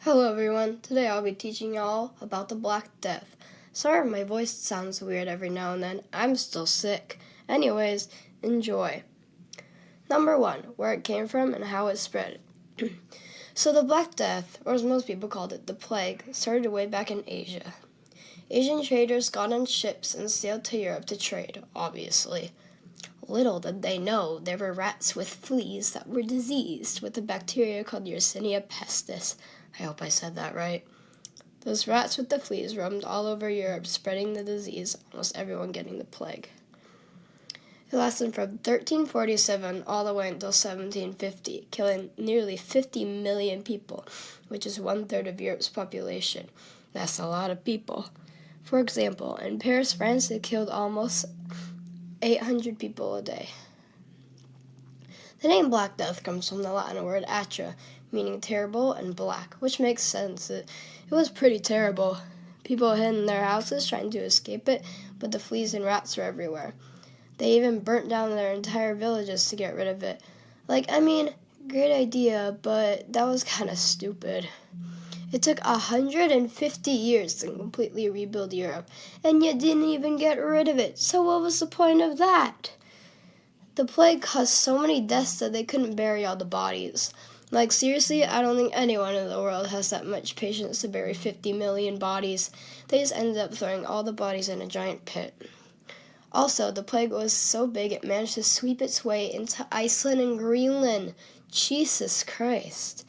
Hello everyone, today I'll be teaching y'all about the Black Death. Sorry if my voice sounds weird every now and then, I'm still sick. Anyways, enjoy. Number 1, where it came from and how it spread. So the Black Death, or as most people called it, the plague, started way back in Asia. Asian traders got on ships and sailed to Europe to trade, obviously. Little did they know there were rats with fleas that were diseased with a bacteria called Yersinia pestis. I hope I said that right. Those rats with the fleas roamed all over Europe, spreading the disease, almost everyone getting the plague. It lasted from 1347 all the way until 1750, killing nearly 50 million people, which is 1/3 of Europe's population. That's a lot of people. For example, in Paris, France, it killed almost 800 people a day. The name Black Death comes from the Latin word atra, meaning terrible and black, which makes sense. It was pretty terrible. People hid in their houses trying to escape it, but the fleas and rats were everywhere. They even burnt down their entire villages to get rid of it. Great idea, but that was kind of stupid. It took 150 years to completely rebuild Europe, and you didn't even get rid of it, so what was the point of that? The plague caused so many deaths that they couldn't bury all the bodies. Seriously, I don't think anyone in the world has that much patience to bury 50 million bodies. They just ended up throwing all the bodies in a giant pit. Also, the plague was so big it managed to sweep its way into Iceland and Greenland. Jesus Christ.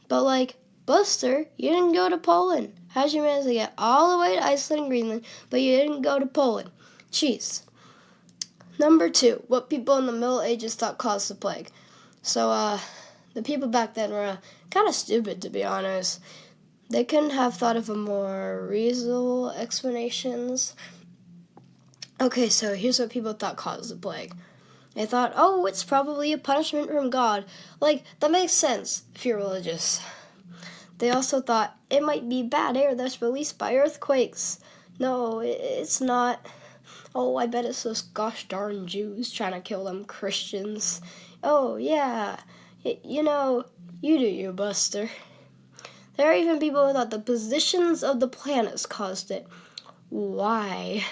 But Buster, you didn't go to Poland. How'd you manage to get all the way to Iceland and Greenland, but you didn't go to Poland? Jeez. Number 2, what people in the Middle Ages thought caused the plague. The people back then were kind of stupid, to be honest. They couldn't have thought of a more reasonable explanations. Okay, so here's what people thought caused the plague. They thought, it's probably a punishment from God. That makes sense if you're religious. They also thought it might be bad air that's released by earthquakes. No, it's not. I bet it's those gosh darn Jews trying to kill them Christians. Oh, yeah. You do you, Buster. There are even people who thought the positions of the planets caused it. Why?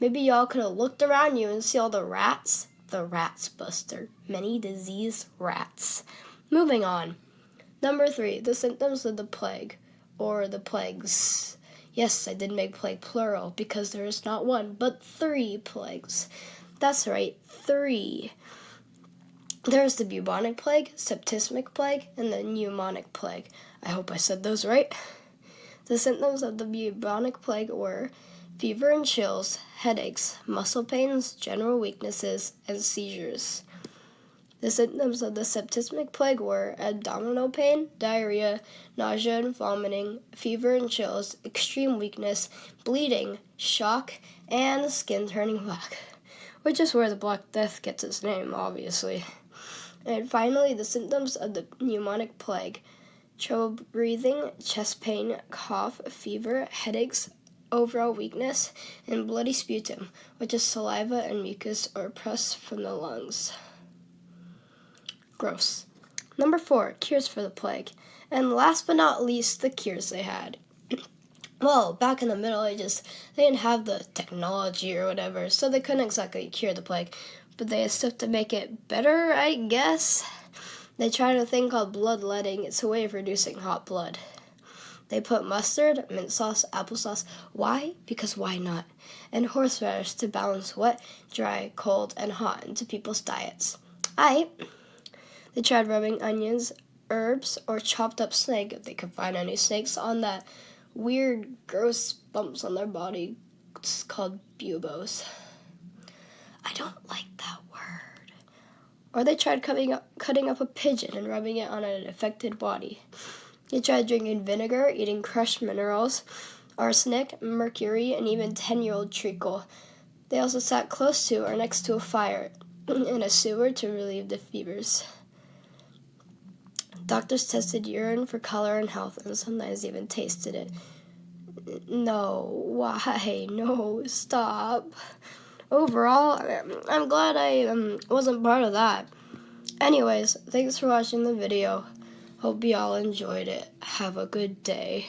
Maybe y'all could have looked around you and see all the rats. The rats, Buster. Many diseased rats. Moving on. Number 3, the symptoms of the plague, or the plagues. Yes, I did make plague plural because there is not 1, but 3 plagues. That's right, 3. There's the bubonic plague, septicemic plague, and the pneumonic plague. I hope I said those right. The symptoms of the bubonic plague were fever and chills, headaches, muscle pains, general weaknesses, and seizures. The symptoms of the septicemic plague were abdominal pain, diarrhea, nausea and vomiting, fever and chills, extreme weakness, bleeding, shock, and skin turning black, which is where the Black Death gets its name, obviously. And finally, the symptoms of the pneumonic plague: trouble breathing, chest pain, cough, fever, headaches, overall weakness, and bloody sputum, which is saliva and mucus or pus from the lungs. Gross. Number 4, cures for the plague. And last but not least, the cures they had. Well, back in the Middle Ages, they didn't have the technology or whatever, so they couldn't exactly cure the plague. But they had stuff to make it better, I guess. They tried a thing called bloodletting. It's a way of reducing hot blood. They put mustard, mint sauce, applesauce. Why? Because why not? And horseradish to balance wet, dry, cold, and hot into people's diets. They tried rubbing onions, herbs, or chopped up snake, if they could find any snakes, on that weird, gross bumps on their body. It's called buboes. I don't like that word. Or they tried cutting up a pigeon and rubbing it on an affected body. They tried drinking vinegar, eating crushed minerals, arsenic, mercury, and even 10-year-old treacle. They also sat close to or next to a fire in a sewer to relieve the fevers. Doctors tested urine for color and health, and sometimes even tasted it. No, why? No, stop. Overall, I'm glad I wasn't part of that. Anyways, thanks for watching the video. Hope you all enjoyed it. Have a good day.